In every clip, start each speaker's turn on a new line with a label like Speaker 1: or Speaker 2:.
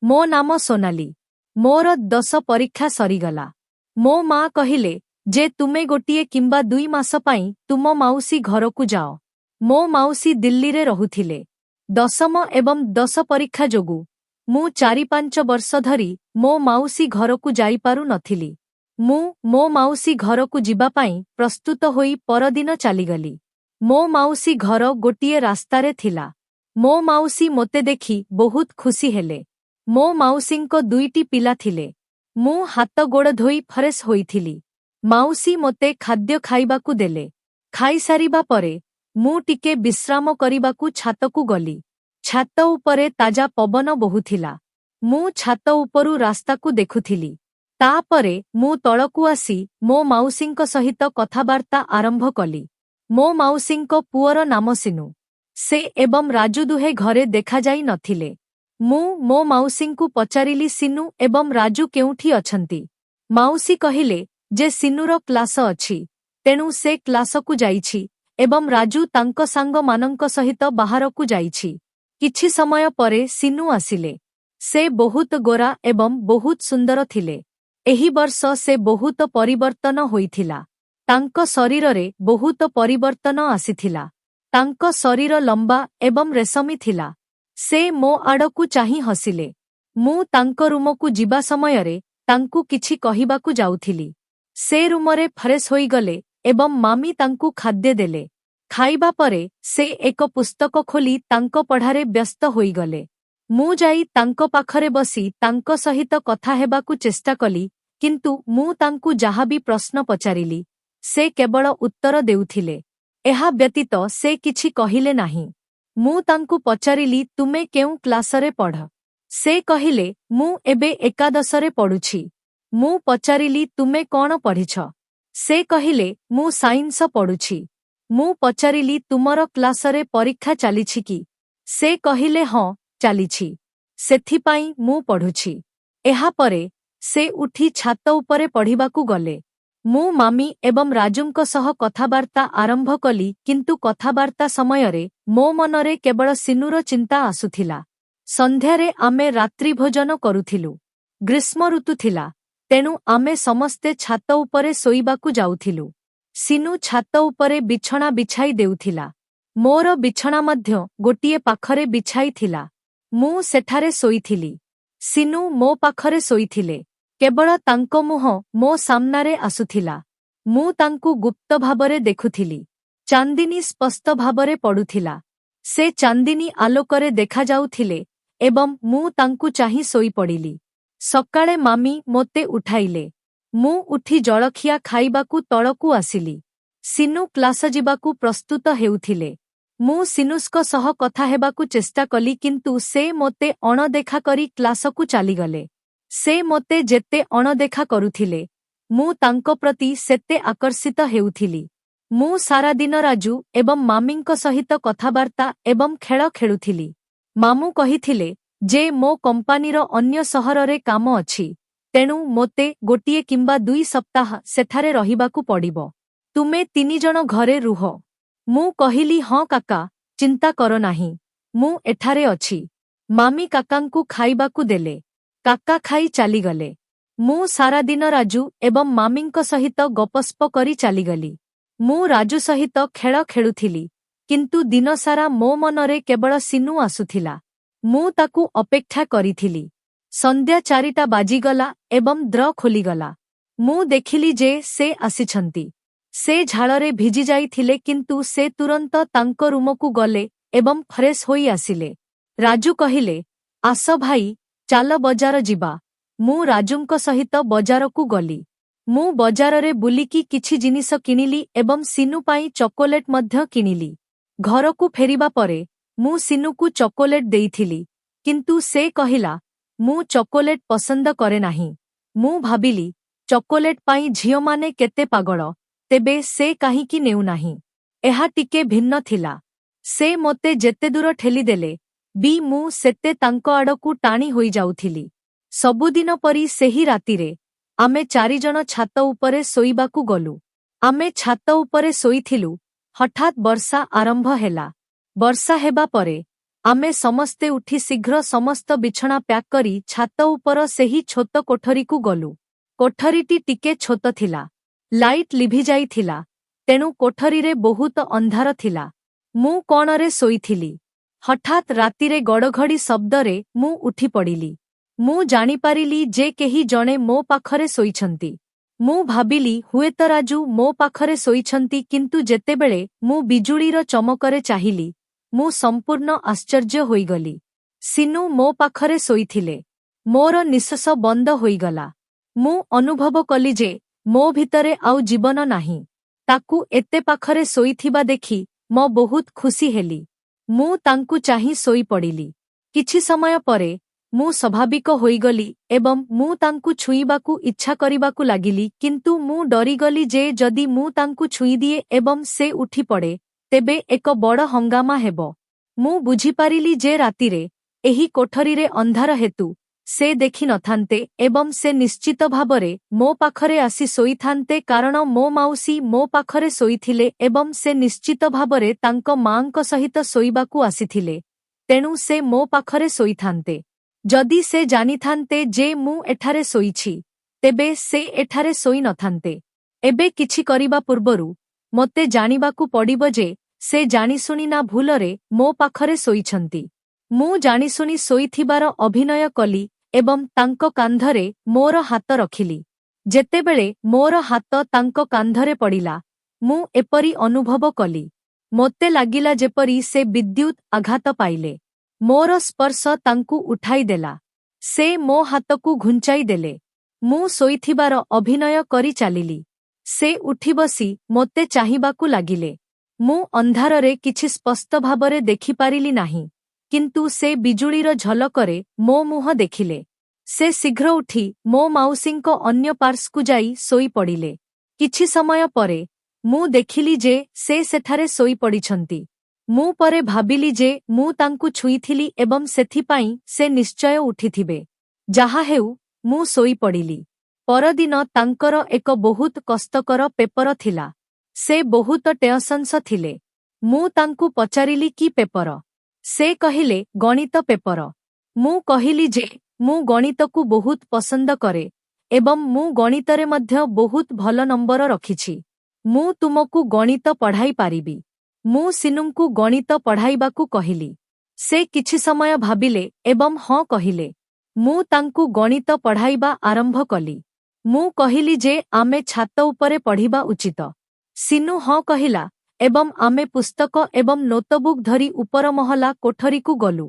Speaker 1: ମୋ ନାମ ସୋନାଲି। ମୋର 10 ପରୀକ୍ଷା ସରିଗଲା। ମୋ ମା କହିଲେ ଯେ ତୁମେ ଗୋଟିଏ କିମ୍ବା 2 ମାସ ପାଇଁ ତୁମ ମାଉସୀ ଘରକୁ ଯାଅ। ମୋ ମାଉସୀ ଦିଲ୍ଲୀରେ ରହୁଥିଲେ। 10ମ ଏବଂ 10 ପରୀକ୍ଷା ଯୋଗୁଁ ମୁଁ 4-5 ବର୍ଷ ଧରି ମୋ ମାଉସୀ ଘରକୁ ଯାଇପାରୁ ନଥିଲି। ମୁଁ ମୋ ମାଉସୀ ଘରକୁ ଯିବା ପାଇଁ ପ୍ରସ୍ତୁତ ହୋଇ ପରଦିନ ଚାଲିଗଲି। ମୋ ମାଉସୀ ଘର ଗୋଟିଏ ରାସ୍ତାରେ ଥିଲା। ମୋ ମାଉସୀ ମୋତେ ଦେଖି ବହୁତ ଖୁସି ହେଲେ। ମୋ ମାଉସୀଙ୍କ 2ଟି ପିଲା ଥିଲେ। ମୁଁ ହାତ ଗୋଡ଼ ଧୋଇ ଫ୍ରେଶ୍ ହୋଇଥିଲି। ମାଉସୀ ମୋତେ ଖାଦ୍ୟ ଖାଇବାକୁ ଦେଲେ। ଖାଇସାରିବା ପରେ ମୁଁ ଟିକେ ବିଶ୍ରାମ କରିବାକୁ ଛାତକୁ ଗଲି। ଛାତ ଉପରେ ତାଜା ପବନ ବହୁଥିଲା। ମୁଁ ଛାତ ଉପରୁ ରାସ୍ତାକୁ ଦେଖୁଥିଲି। ତାପରେ ମୁଁ ତଳକୁ ଆସି ମୋ ମାଉସୀଙ୍କ ସହିତ କଥାବାର୍ତ୍ତା ଆରମ୍ଭ କଲି। ମୋ ମାଉସୀଙ୍କ ପୁଅର ନାମ ସିନୁ। ସେ ଏବଂ ରାଜୁ ଦୁହେଁ ଘରେ ଦେଖାଯାଇ ନଥିଲେ। ମୁଁ ମୋ ମାଉସୀଙ୍କୁ ପଚାରିଲି ସିନୁ ଏବଂ ରାଜୁ କେଉଁଠି ଅଛନ୍ତି? ମାଉସୀ କହିଲେ ଯେ ସିନୁର କ୍ଲାସ ଅଛି, ତେଣୁ ସେ କ୍ଲାସକୁ ଯାଇଛି ଏବଂ ରାଜୁ ତାଙ୍କ ସାଙ୍ଗମାନଙ୍କ ସହିତ ବାହାରକୁ ଯାଇଛି। କିଛି ସମୟ ପରେ ସିନୁ ଆସିଲେ। ସେ ବହୁତ ଗୋରା ଏବଂ ବହୁତ ସୁନ୍ଦର ଥିଲେ। ଏହି ବର୍ଷ ସେ ବହୁତ ପରିବର୍ତ୍ତନ ହୋଇଥିଲା। ତାଙ୍କ ଶରୀରରେ ବହୁତ ପରିବର୍ତ୍ତନ ଆସିଥିଲା। ତାଙ୍କ ଶରୀର ଲମ୍ବା ଏବଂ ରେଶମୀ ଥିଲା। ସେ ମୋ ଆଡ଼କୁ ଚାହିଁ ହସିଲେ। ମୁଁ ତାଙ୍କ ରୁମକୁ ଯିବା ସମୟରେ ତାଙ୍କୁ କିଛି କହିବାକୁ ଯାଉଥିଲି। ସେ ରୁମରେ ଫ୍ରେଶ୍ ହୋଇଗଲେ ଏବଂ ମାମି ତାଙ୍କୁ ଖାଦ୍ୟ ଦେଲେ। ଖାଇବା ପରେ ସେ ଏକ ପୁସ୍ତକ ଖୋଲି ତାଙ୍କ ପଢ଼ାରେ ବ୍ୟସ୍ତ ହୋଇଗଲେ। ମୁଁ ଯାଇ ତାଙ୍କ ପାଖରେ ବସି ତାଙ୍କ ସହିତ କଥା ହେବାକୁ ଚେଷ୍ଟା କଲି, କିନ୍ତୁ ମୁଁ ତାଙ୍କୁ ଯାହାବି ପ୍ରଶ୍ନ ପଚାରିଲି, ସେ କେବଳ ଉତ୍ତର ଦେଉଥିଲେ। ଏହା ବ୍ୟତୀତ ସେ କିଛି କହିଲେ ନାହିଁ। ମୁଁ ତାଙ୍କୁ ପଚାରିଲି ତୁମେ କେଉଁ କ୍ଲାସରେ ପଢ଼? ସେ କହିଲେ ମୁଁ ଏବେ ଏକାଦଶରେ ପଢ଼ୁଛି। ମୁଁ ପଚାରିଲି ତୁମେ କ'ଣ ପଢ଼ିଛ? ସେ କହିଲେ ମୁଁ ସାଇନ୍ସ ପଢ଼ୁଛି। ମୁଁ ପଚାରିଲି ତୁମର କ୍ଲାସରେ ପରୀକ୍ଷା ଚାଲିଛି କି? ସେ କହିଲେ ହଁ, ଚାଲିଛି। ସେଥିପାଇଁ ମୁଁ ପଢ଼ୁଛି। ଏହାପରେ ସେ ଉଠି ଛାତ ଉପରେ ପଢ଼ିବାକୁ ଗଲେ। ମୁଁ ମାମି ଏବଂ ରାଜୁଙ୍କ ସହ କଥାବାର୍ତ୍ତା ଆରମ୍ଭ କଲି, କିନ୍ତୁ କଥାବାର୍ତ୍ତା ସମୟରେ ମୋ ମନରେ କେବଳ ସିନୁର ଚିନ୍ତା ଆସୁଥିଲା। ସନ୍ଧ୍ୟାରେ ଆମେ ରାତ୍ରିଭୋଜନ କରୁଥିଲୁ। ଗ୍ରୀଷ୍ମ ଋତୁ ଥିଲା, ତେଣୁ ଆମେ ସମସ୍ତେ ଛାତ ଉପରେ ଶୋଇବାକୁ ଯାଉଥିଲୁ। ସିନୁ ଛାତ ଉପରେ ବିଛଣା ବିଛାଇ ଦେଉଥିଲା। ମୋର ବିଛଣା ମଧ୍ୟ ଗୋଟିଏ ପାଖରେ ବିଛାଇଥିଲା। ମୁଁ ସେଠାରେ ଶୋଇଥିଲି। ସିନୁ ମୋ ପାଖରେ ଶୋଇଥିଲେ। କେବଳ ତାଙ୍କ ମୁହଁ ମୋ ସାମ୍ନାରେ ଆସୁଥିଲା। ମୁଁ ତାଙ୍କୁ ଗୁପ୍ତ ଭାବରେ ଦେଖୁଥିଲି। ଚାନ୍ଦିନୀ ସ୍ପଷ୍ଟ ଭାବରେ ପଡ଼ୁଥିଲା। ସେ ଚାନ୍ଦିନୀ ଆଲୋକରେ ଦେଖାଯାଉଥିଲେ ଏବଂ ମୁଁ ତାଙ୍କୁ ଚାହିଁ ଶୋଇପଡ଼ିଲି। ସକାଳେ ମାମି ମୋତେ ଉଠାଇଲେ। ମୁଁ ଉଠି ଜଳଖିଆ ଖାଇବାକୁ ତଳକୁ ଆସିଲି। ସିନୁ କ୍ଲାସ ଯିବାକୁ ପ୍ରସ୍ତୁତ ହେଉଥିଲେ। ମୁଁ ସିନୁଙ୍କ ସହ କଥା ହେବାକୁ ଚେଷ୍ଟା କଲି, କିନ୍ତୁ ସେ ମୋତେ ଅଣଦେଖା କରି କ୍ଲାସକୁ ଚାଲିଗଲେ। ସେ ମୋତେ ଯେତେ ଅଣଦେଖା କରୁଥିଲେ, ମୁଁ ତାଙ୍କ ପ୍ରତି ସେତେ ଆକର୍ଷିତ ହେଉଥିଲି। ମୁଁ ସାରା ଦିନ ରାଜୁ ଏବଂ ମାମିଙ୍କ ସହିତ କଥାବାର୍ତ୍ତା ଏବଂ ଖେଳ ଖେଳୁଥିଲି। ମାମୁଁ କହିଥିଲେ ଯେ ମୋ କମ୍ପାନୀର ଅନ୍ୟ ସହରରେ କାମ ଅଛି, ତେଣୁ ମୋତେ ଗୋଟିଏ କିମ୍ବା 2 ସପ୍ତାହ ସେଠାରେ ରହିବାକୁ ପଡ଼ିବ। ତୁମେ 3 ଜଣ ଘରେ ରୁହ। ମୁଁ କହିଲି ହଁ କାକା, ଚିନ୍ତା କର ନାହିଁ, ମୁଁ ଏଠାରେ ଅଛି। ମାମି କାକାଙ୍କୁ ଖାଇବାକୁ ଦେଲେ। କାକା ଖାଇ ଚାଲିଗଲେ। ମୁଁ ସାରା ଦିନ ରାଜୁ ଏବଂ ମାମିଙ୍କ ସହିତ ଗପସପ କରି ଚାଲିଗଲି। ମୁଁ ରାଜୁ ସହିତ ଖେଳ ଖେଳୁଥିଲି, କିନ୍ତୁ ଦିନସାରା ମୋ ମନରେ କେବଳ ସିନୁ ଆସୁଥିଲା। ମୁଁ ତାକୁ ଅପେକ୍ଷା କରିଥିଲି। ସନ୍ଧ୍ୟା 4ଟା ବାଜିଗଲା ଏବଂ ଦ୍ୱାର ଖୋଲିଗଲା। ମୁଁ ଦେଖିଲି ଯେ ସେ ଆସିଛନ୍ତି। ସେ ଝାଳରେ ଭିଜି ଯାଇଥିଲେ, କିନ୍ତୁ ସେ ତୁରନ୍ତ ତାଙ୍କ ରୁମକୁ ଗଲେ ଏବଂ ଫ୍ରେଶ୍ ହୋଇ ଆସିଲେ। ରାଜୁ କହିଲେ, ଆସ ଭାଇ, ଚାଲ ବଜାର ଯିବା। ମୁଁ ରାଜୁଙ୍କ ସହିତ ବଜାରକୁ ଗଲି। ମୁଁ ବଜାରରେ ବୁଲିକି କିଛି ଜିନିଷ କିଣିଲି ଏବଂ ସିନୁ ପାଇଁ ଚକୋଲେଟ୍ ମଧ୍ୟ କିଣିଲି। ଘରକୁ ଫେରିବା ପରେ ମୁଁ ସିନୁକୁ ଚକୋଲେଟ୍ ଦେଇଥିଲି, କିନ୍ତୁ ସେ କହିଲା ମୁଁ ଚକୋଲେଟ୍ ପସନ୍ଦ କରେ ନାହିଁ। ମୁଁ ଭାବିଲି ଚକୋଲେଟ୍ ପାଇଁ ଝିଅମାନେ କେତେ ପାଗଳ, ତେବେ ସେ କାହିଁକି ନେଉନାହିଁ? ଏହା ଟିକେ ଭିନ୍ନ ଥିଲା। ସେ ମୋତେ ଯେତେଦୂର ଠେଲିଦେଲେ ବି ମୁଁ ସେତେ ତାଙ୍କ ଆଡ଼କୁ ଟାଣି ହୋଇଯାଉଥିଲି। ସବୁଦିନ ପରି ସେହି ରାତିରେ ଆମେ 4 ଜଣ ଛାତ ଉପରେ ଶୋଇବାକୁ ଗଲୁ। ଆମେ ଛାତ ଉପରେ ଶୋଇଥିଲୁ, ହଠାତ୍ ବର୍ଷା ଆରମ୍ଭ ହେଲା। ବର୍ଷା ହେବା ପରେ आमे समस्ते उठी शीघ्र समस्त बिछଣା प्याक करी छात उपर सेही छोट कोठरीकु गलु। कोठरीटी टिके छोट थिला। लाइट लिभि जाइथिला, तेणु कोठरीरे बहुत अंधार थिला। मु कोणरे सोईथिली। हठात रातिरे गड़घड़ी शब्दरे मु उठी पड़िली। मु जानिपारिली जे केही जणे मो पाखरे सोईछंती। मु भाबिली हुएत राजू मो पाखरे सोईछंती, किंतु जेतेबेळे मु बिजुळीर चमकरे चाहिली, मु संपूर्ण आश्चर्य होईगली। सिनु मो पाखरे सोईथिले। मोर निश्वास बंद होईगला। मु अनुभव कली जे मो भितरे आउ जीवन नाही। ताकू एते पाखरे सोईथिबा देखि मो बहुत खुशी हेली। मु तांकु चाही सोई पड़िली। किछि समय परे मु स्वाभाविक होईगली एवं मु तांकु छुईबाकू इच्छा करिबाकू लागिली, किंतु मु डरिगली जे जदि मु तांकु छुई दिए एवं से उठी पड़े तेबे एक बड़ हंगामा हेबो। मु बुझिपारिली जे रातिरे एही कोठरीरे अंधार हेतु से देखि नथान्ते एवं से निश्चित भाबरे मो पाखरे आसी सोईथान्ते, कारण मो माउसी मो पाखरे सोईथिले एवं से निश्चित भाबरे तांको मांको सहित सोईबाकू आसीथिले, तेणु से मो पाखरे सोईथान्ते। जदि से जानिथान्ते जे मु एठारे सोईछि, तेबे से एठारे सोई नथान्ते। एबे किछि करिबा पूर्वरु मोते जानिबाकू पड़िबो जे से जानिशुणी ना भूलरे मो पाखरे सोईछंती। मु जानिशुणी सोईथिबार अभिनय कली एवं तांको कांधरे मोर हाथ रखिली। जेतेबेळे मोर हाथ तांको कांधरे पड़िला, मु एपरी अनुभव कली। मोते लागिला जेपरी से विद्युत आघात पाइले। मोर स्पर्श तांकु उठाई देला। से मो हाथकू घुंचाई देले। मु सोईथिबार अभिनय करी चालिली। से उठी बसी मोते चाहिबाकू लागिले। मु अंधाररे किछि स्पष्ट भाबरे देखिपारिली नाही, किंतु से बिजुळीर झलकरे मो मुह देखिले। से शीघ्र उठी मो माउसींको अन्य पार्श्वकू जाई सोई पड़िले। किछि समय परे मु देखिली जे से सेठारे सोई पड़िछंती। मु परे भाबिली जे मु तांकु छुईथिली एवं सेथिपाई से निश्चय उठिथिबे। जाहा हेउ मु सोई पड़िली। परदिन तांकर एक बहुत कष्टकर पेपर थिला। से बहुत टेंशन्स थिले। मु तांकु पचारिली कि पेपर? से कहिले गणित पेपर। मु कहिली जे मु गणितकू बहुत पसंद करे एवं मु गणितरे मध्य बहुत भल नंबर रखिछि। मु तुमकू गणित पढ़ाई पारिबी। मु सिनुंकू गणित पढ़ाइबाकू कहिली। से किछि समय भाबिले एवं हाँ कहिले। मु तांकू गणित पढ़ाइबा आरंभ कली। मु कहिली जे आमे छात उपरे पढ़िबा उचित। सिनु हाँ कहिला एवं आमे पुस्तक एवं नोटबुक धरी उपर महला कोठरीकू गलु।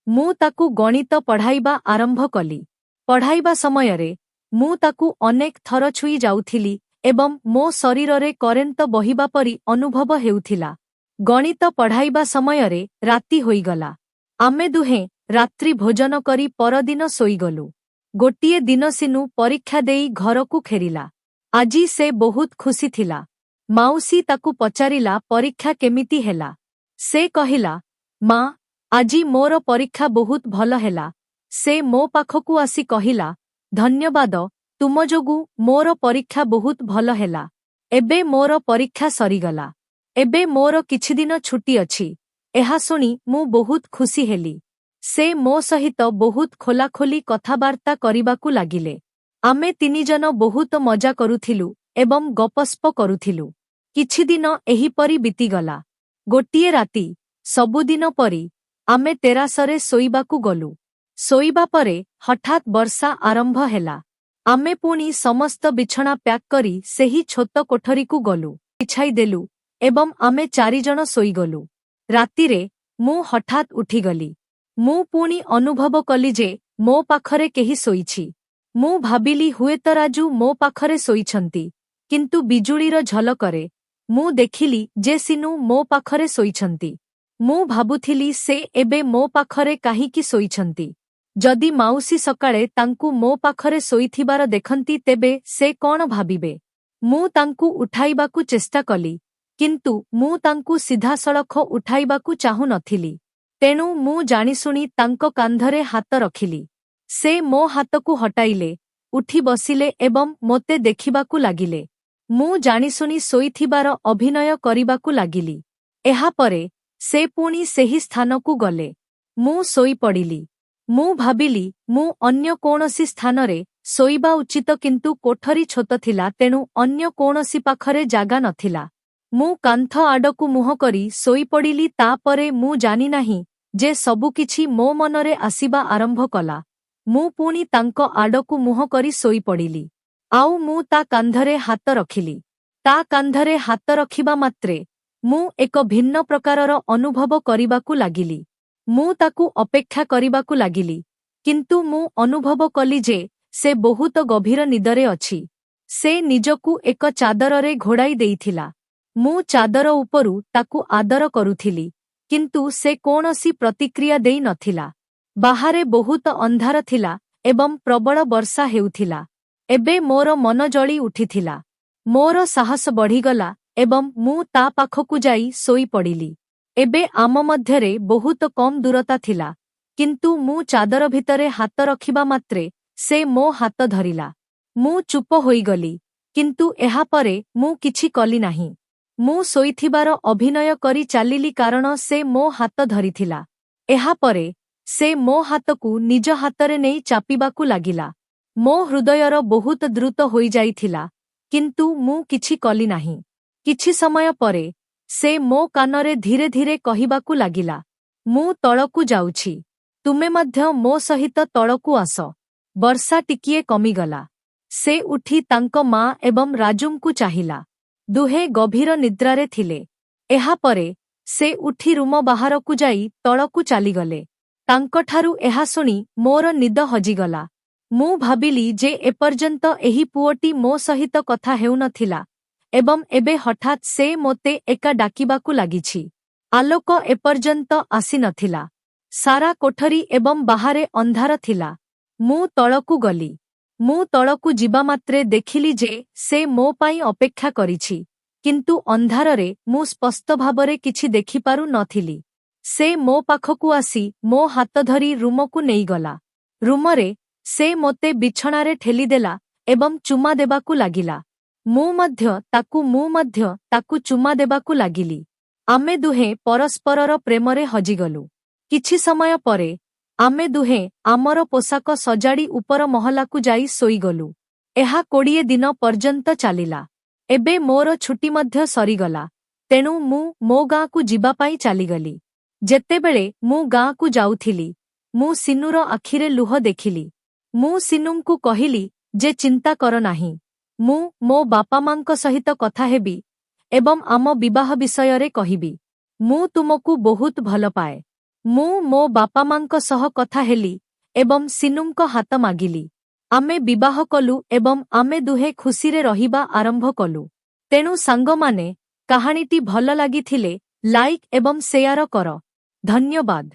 Speaker 1: मु ताकू गणित पढ़ाइबा आरंभ कली। पढ़ाइबा समयरे मु ताकू अनेक थर छुई जाउथिली एवं मो शरीररे करेंट बहिबा परी अनुभव हेउथिला। गणित पढ़ाइबा समयरे राति होईगला। आमे दुहें रात्रि भोजन करी परदिन सोईगलु। गोटिए दिन सिनु परीक्षा देई घरकू फेरिला। आजी से बहुत खुशी थिला। माउसी ताकू पचारिला परीक्षा केमिति हेला। से कहिला, माँ आजी मोर परीक्षा बहुत भल हेला। से मो पाखकू आसी कहिला, धन्यवाद, तुम जोगु मोर परीक्षा बहुत भल हेला। एबे मोर परीक्षा सरीगला। एबे मोर किछि दिन छुट्टी अछि। एहा सुनी मु बहुत खुशी हेली। से मो सहित बहुत खोलाखोली कथाबार्ता करिबाकू लागिले। आमे तिनि जन बहुत मजा करुथिलु एवं गपस्प करुथिलु। किछि दिन एहीपरि बीतीगला। गोटिए राति सबुदिन परी आमे तेरासरे सोईबाकू गलु। सोईबा परे हठात वर्षा आरंभ हेला। आमे पुणी समस्त बिछଣା प्याक करी सेही छोट कोठरीकू गलु। बिछाई देलु एवं आमे चारिजण सोईगलु। रातिरे मु हठात उठिगली। मु पुणी अनुभव कली जे मो पाखरे केही सोईछि। मु भाबिली हुएत राजू मो पाखरे सोईछंती, किंतु बिजुळीर झलकरे मु देखिली जे सिनु मो पाखरे सोईछंती। मु भाबुथिली से एबे मो पाखरे काहीकि सोईछंती। जदि माउसी सकाळे तांकू मो पाखरे सोईथिबार देखंती तेबे से कोण भाबिबे। मु तांकू उठाइबाकू चेष्टा कली, किंतु मु तांकू सीधासळख उठाइबाकू चाहू नथिली। तेणु मु जानिशुणी तांको कांधरे हाथ रखिली। से मो हाथकू हटाइले, उठी बसिले एवं मोते देखिबाकू लागिले। मु जानिशुणी सोईथिबार अभिनय करिबाकू लागिली। एहा परे से पुणी सेही स्थानकू गले। ମୁଁ ଶୋଇପଡ଼ିଲି। ମୁଁ ଭାବିଲି ମୁଁ ଅନ୍ୟ କୌଣସି ସ୍ଥାନରେ ଶୋଇବା ଉଚିତ କିନ୍ତୁ କୋଠରୀ ଛୋଟ ଥିଲା ତେଣୁ ଅନ୍ୟ କୌଣସି ପାଖରେ ଜାଗା ନଥିଲା। ମୁଁ କାନ୍ଥ ଆଡ଼କୁ ମୁହଁ କରି ଶୋଇପଡ଼ିଲି ତାପରେ ମୁଁ ଜାଣିନାହିଁ ଯେ ସବୁକିଛି ମୋ ମନରେ ଆସିବା ଆରମ୍ଭ କଲା। ମୁଁ ପୁଣି ତାଙ୍କ ଆଡ଼କୁ ମୁହଁ କରି ଶୋଇପଡ଼ିଲି। ଆଉ ମୁଁ ତା କାନ୍ଧରେ ହାତ ରଖିଲି। ତା କାନ୍ଧରେ ହାତ ରଖିବା ମାତ୍ରେ ମୁଁ ଏକ ଭିନ୍ନ ପ୍ରକାରର ଅନୁଭବ କରିବାକୁ ଲାଗିଲି। ମୁଁ ତାକୁ ଅପେକ୍ଷା କରିବାକୁ ଲାଗିଲି। କିନ୍ତୁ ମୁଁ ଅନୁଭବ କଲି ଯେ ସେ ବହୁତ ଗଭୀର ନିଦରେ ଅଛି। ସେ ନିଜକୁ ଏକ ଚାଦରରେ ଘୋଡ଼ାଇ ଦେଇଥିଲା। ମୁଁ ଚାଦର ଉପରୁ ତାକୁ ଆଦର କରୁଥିଲି କିନ୍ତୁ ସେ କୌଣସି ପ୍ରତିକ୍ରିୟା ଦେଇ ନଥିଲା। ବାହାରେ ବହୁତ ଅନ୍ଧାର ଥିଲା ଏବଂ ପ୍ରବଳ ବର୍ଷା ହେଉଥିଲା। ଏବେ ମୋର ମନ ଜଳି ଉଠିଥିଲା। ମୋର ସାହସ ବଢ଼ିଗଲା ଏବଂ ମୁଁ ତା ପାଖକୁ ଯାଇ ଶୋଇପଡ଼ିଲି। ଏବେ ଆମ ମଧ୍ୟରେ ବହୁତ କମ୍ ଦୂରତା ଥିଲା କିନ୍ତୁ ମୁଁ ଚାଦର ଭିତରେ ହାତ ରଖିବା ମାତ୍ରେ ସେ ମୋ ହାତ ଧରିଲା। ମୁଁ ଚୁପ ହୋଇଗଲି କିନ୍ତୁ ଏହାପରେ ମୁଁ କିଛି କଲି ନାହିଁ। ମୁଁ ଶୋଇଥିବାର ଅଭିନୟ କରି ଚାଲିଲି କାରଣ ସେ ମୋ ହାତ ଧରିଥିଲା। ଏହାପରେ ସେ ମୋ ହାତକୁ ନିଜ ହାତରେ ନେଇ ଚାପିବାକୁ ଲାଗିଲା। ମୋ ହୃଦୟର ବହୁତ ଦ୍ରୁତ ହୋଇଯାଇଥିଲା କିନ୍ତୁ ମୁଁ କିଛି କଲି ନାହିଁ। କିଛି ସମୟ ପରେ ସେ ମୋ କାନରେ ଧୀରେ ଧୀରେ କହିବାକୁ ଲାଗିଲା, ମୁଁ ତଳକୁ ଯାଉଛି। ତୁମେ ମଧ୍ୟ ମୋ ସହିତ ତଳକୁ ଆସ। ବର୍ଷା ଟିକିଏ କମିଗଲା। ସେ ଉଠି ତାଙ୍କ ମା ଏବଂ ରାଜୁଙ୍କୁ ଚାହିଁଲା। ଦୁହେଁ ଗଭୀର ନିଦ୍ରାରେ ଥିଲେ। ଏହାପରେ ସେ ଉଠି ରୁମ ବାହାରକୁ ଯାଇ ତଳକୁ ଚାଲିଗଲେ। ତାଙ୍କଠାରୁ ଏହା ଶୁଣି ମୋର ନିଦ ହଜିଗଲା। ମୁଁ ଭାବିଲି ଯେ ଏପର୍ଯ୍ୟନ୍ତ ଏହି ପୁଅଟି ମୋ ସହିତ କଥା ହେଉନଥିଲା ଏବଂ ଏବେ ହଠାତ୍ ସେ ମୋତେ ଏକା ଡାକିବାକୁ ଲାଗିଛି। ଆଲୋକ ଏପର୍ଯ୍ୟନ୍ତ ଆସିନଥିଲା। ସାରା କୋଠରୀ ଏବଂ ବାହାରେ ଅନ୍ଧାର ଥିଲା। ମୁଁ ତଳକୁ ଗଲି। ମୁଁ ତଳକୁ ଯିବା ମାତ୍ରେ ଦେଖିଲି ଯେ ସେ ମୋ ପାଇଁ ଅପେକ୍ଷା କରିଛି କିନ୍ତୁ ଅନ୍ଧାରରେ ମୁଁ ସ୍ପଷ୍ଟ ଭାବରେ କିଛି ଦେଖିପାରୁ ନଥିଲି। ସେ ମୋ ପାଖକୁ ଆସି ମୋ ହାତ ଧରି ରୁମକୁ ନେଇଗଲା। ରୁମରେ ସେ ମୋତେ ବିଛଣାରେ ଠେଲିଦେଲା ଏବଂ ଚୁମା ଦେବାକୁ ଲାଗିଲା। ମୁଁ ମଧ୍ୟ ତାକୁ ଚୁମା ଦେବାକୁ ଲାଗିଲି। ଆମେ ଦୁହେଁ ପରସ୍ପରର ପ୍ରେମରେ ହଜିଗଲୁ। କିଛି ସମୟ ପରେ ଆମେ ଦୁହେଁ ଆମର ପୋଷାକ ସଜାଡ଼ି ଉପର ମହଲାକୁ ଯାଇ ଶୋଇଗଲୁ। ଏହା 20 ଦିନ ପର୍ଯ୍ୟନ୍ତ ଚାଲିଲା। ଏବେ ମୋର ଛୁଟି ମଧ୍ୟ ସରିଗଲା ତେଣୁ ମୁଁ ମୋ ଗାଁକୁ ଯିବା ପାଇଁ ଚାଲିଗଲି। ଯେତେବେଳେ ମୁଁ ଗାଁକୁ ଯାଉଥିଲି ମୁଁ ସିନୁର ଆଖିରେ ଲୁହ ଦେଖିଲି। ମୁଁ ସିନୁଙ୍କୁ କହିଲି ଯେ ଚିନ୍ତା କର ନାହିଁ। ମୁଁ ମୋ ବାପାମାଙ୍କ ସହିତ କଥା ହେବି ଏବଂ ଆମ ବିବାହ ବିଷୟରେ କହିବି। ମୁଁ ତୁମକୁ ବହୁତ ଭଲ ପାଏ। ମୁଁ ମୋ ବାପାମାଙ୍କ ସହ କଥା ହେଲି ଏବଂ ସିନୁଙ୍କ ହାତ ମାଗିଲି। ଆମେ ବିବାହ କଲୁ ଏବଂ ଆମେ ଦୁହେଁ ଖୁସିରେ ରହିବା ଆରମ୍ଭ କଲୁ। ତେଣୁ ସାଙ୍ଗମାନେ, କାହାଣୀଟି ଭଲ ଲାଗିଥିଲେ ଲାଇକ୍ ଏବଂ ସେୟାର କର। ଧନ୍ୟବାଦ।